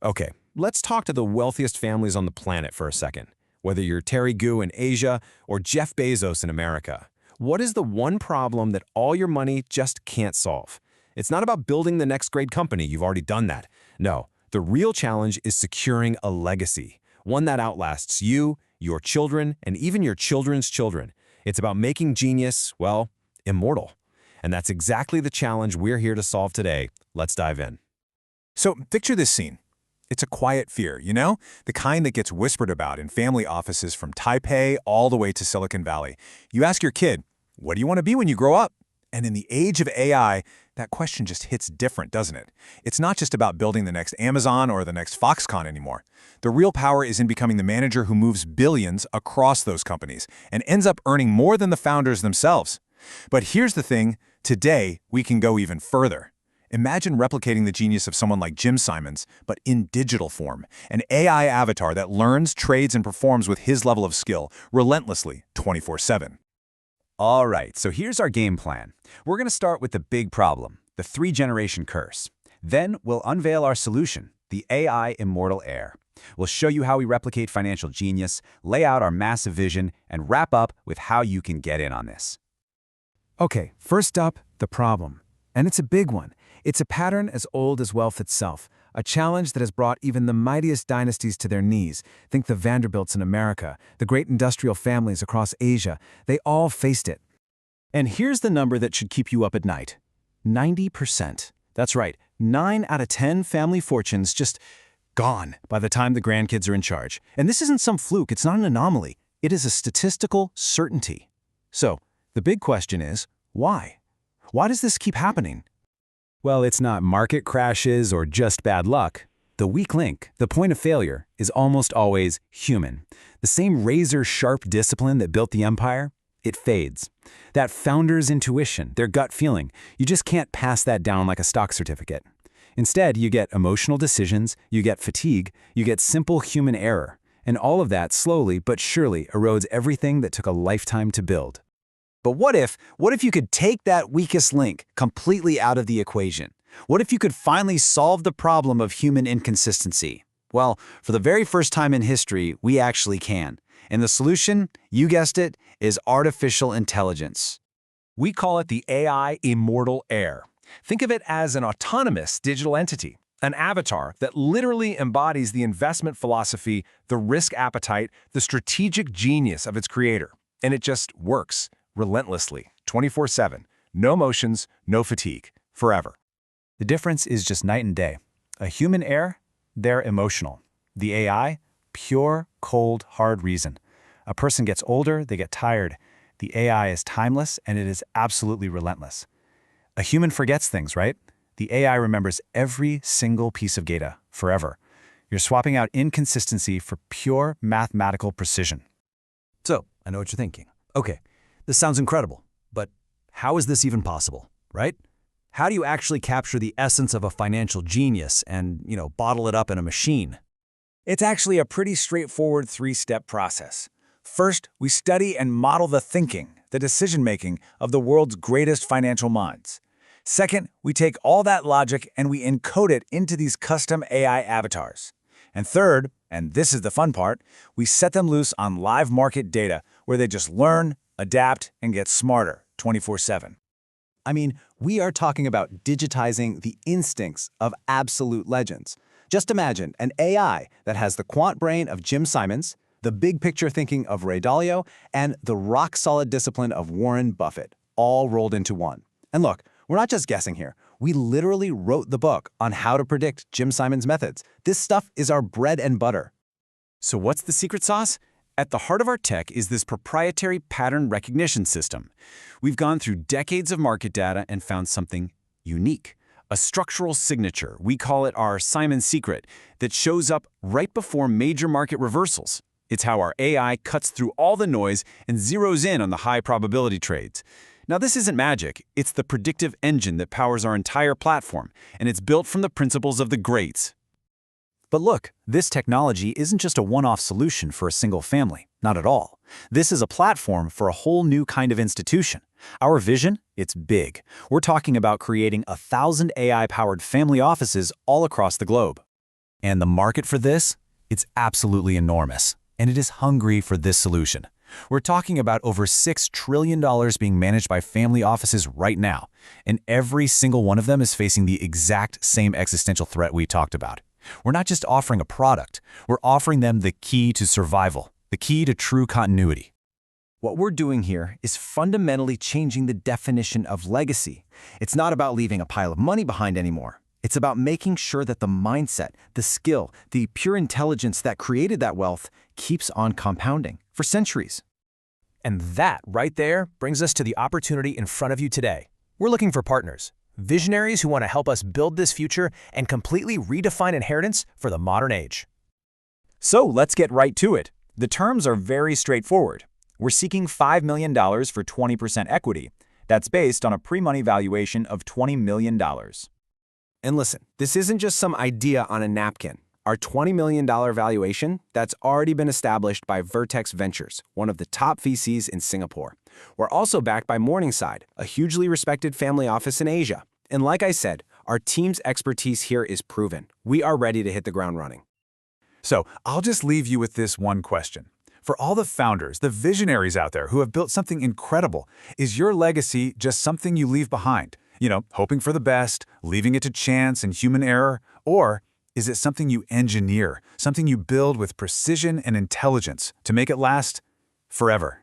Okay, let's talk to the wealthiest families on the planet for a second. Whether you're Terry Gou in Asia or Jeff Bezos in America, what is the one problem that all your money just can't solve? It's not about building the next great company, you've already done that. No, the real challenge is securing a legacy, one that outlasts you, your children, and even your children's children. It's about making genius, well, immortal. And that's exactly the challenge we're here to solve today. Let's dive in. So picture this scene. It's a quiet fear, you know? The kind that gets whispered about in family offices from Taipei all the way to Silicon Valley. You ask your kid, what do you want to be when you grow up? And in the age of AI, that question just hits different, doesn't it? It's not just about building the next Amazon or the next Foxconn anymore. The real power is in becoming the manager who moves billions across those companies and ends up earning more than the founders themselves. But here's the thing, today we can go even further. Imagine replicating the genius of someone like Jim Simons, but in digital form, an AI avatar that learns, trades, and performs with his level of skill, relentlessly, 24/7. All right, so here's our game plan. We're going to start with the big problem, the three-generation curse. Then we'll unveil our solution, the AI Immortal Heir. We'll show you how we replicate financial genius, lay out our massive vision, and wrap up with how you can get in on this. Okay, first up, the problem. And it's a big one. It's a pattern as old as wealth itself, a challenge that has brought even the mightiest dynasties to their knees. Think the Vanderbilts in America, the great industrial families across Asia. They all faced it. And here's the number that should keep you up at night. 90%. That's right, 9 out of 10 family fortunes just gone by the time the grandkids are in charge. And this isn't some fluke, it's not an anomaly. It is a statistical certainty. So, the big question is, why? Why does this keep happening? Well, it's not market crashes or just bad luck. The weak link, the point of failure, is almost always human. The same razor-sharp discipline that built the empire, it fades. That founder's intuition, their gut feeling, you just can't pass that down like a stock certificate. Instead, you get emotional decisions, you get fatigue, you get simple human error. And all of that slowly but surely erodes everything that took a lifetime to build. But what if you could take that weakest link completely out of the equation? What if you could finally solve the problem of human inconsistency? Well, for the very first time in history, we actually can. And the solution, you guessed it, is artificial intelligence. We call it the AI Immortal Heir. Think of it as an autonomous digital entity, an avatar that literally embodies the investment philosophy, the risk appetite, the strategic genius of its creator. And it just works. Relentlessly, 24/7, no emotions, no fatigue, forever. The difference is just night and day. A human heir, they're emotional. The AI, pure, cold, hard reason. A person gets older, they get tired. The AI is timeless, and it is absolutely relentless. A human forgets things, right? The AI remembers every single piece of data, forever. You're swapping out inconsistency for pure mathematical precision. So, I know what you're thinking. Okay. This sounds incredible, but how is this even possible, right? How do you actually capture the essence of a financial genius and, bottle it up in a machine? It's actually a pretty straightforward three-step process. First, we study and model the thinking, the decision-making of the world's greatest financial minds. Second, we take all that logic and we encode it into these custom AI avatars. And third, and this is the fun part, we set them loose on live market data where they just learn, adapt, and get smarter 24/7. I mean, we are talking about digitizing the instincts of absolute legends. Just imagine an AI that has the quant brain of Jim Simons, the big picture thinking of Ray Dalio, and the rock-solid discipline of Warren Buffett, all rolled into one. And look, we're not just guessing here. We literally wrote the book on how to predict Jim Simons' methods. This stuff is our bread and butter. So what's the secret sauce? At the heart of our tech is this proprietary pattern recognition system. We've gone through decades of market data and found something unique, a structural signature. We call it our Simon secret that shows up right before major market reversals. It's how our AI cuts through all the noise and zeroes in on the high probability trades. Now, this isn't magic. It's the predictive engine that powers our entire platform, and it's built from the principles of the greats. But look, this technology isn't just a one-off solution for a single family. Not at all. This is a platform for a whole new kind of institution. Our vision? It's big. We're talking about creating 1,000 AI-powered family offices all across the globe. And the market for this? It's absolutely enormous, and it is hungry for this solution. We're talking about over $6 trillion being managed by family offices right now, and every single one of them is facing the exact same existential threat we talked about. We're not just offering a product, we're offering them the key to survival, the key to true continuity. What we're doing here is fundamentally changing the definition of legacy. It's not about leaving a pile of money behind anymore. It's about making sure that the mindset, the skill, the pure intelligence that created that wealth keeps on compounding for centuries. And that right there brings us to the opportunity in front of you today. We're looking for partners, visionaries who want to help us build this future and completely redefine inheritance for the modern age. So let's get right to it. The terms are very straightforward. We're seeking $5 million for 20% equity. That's based on a pre-money valuation of $20 million. And listen, this isn't just some idea on a napkin. Our $20 million valuation, that's already been established by Vertex Ventures, one of the top VCs in Singapore. We're also backed by Morningside, a hugely respected family office in Asia. And like I said, our team's expertise here is proven. We are ready to hit the ground running. So I'll just leave you with this one question. For all the founders, the visionaries out there who have built something incredible, is your legacy just something you leave behind? Hoping for the best, leaving it to chance and human error? Or is it something you engineer, something you build with precision and intelligence to make it last forever?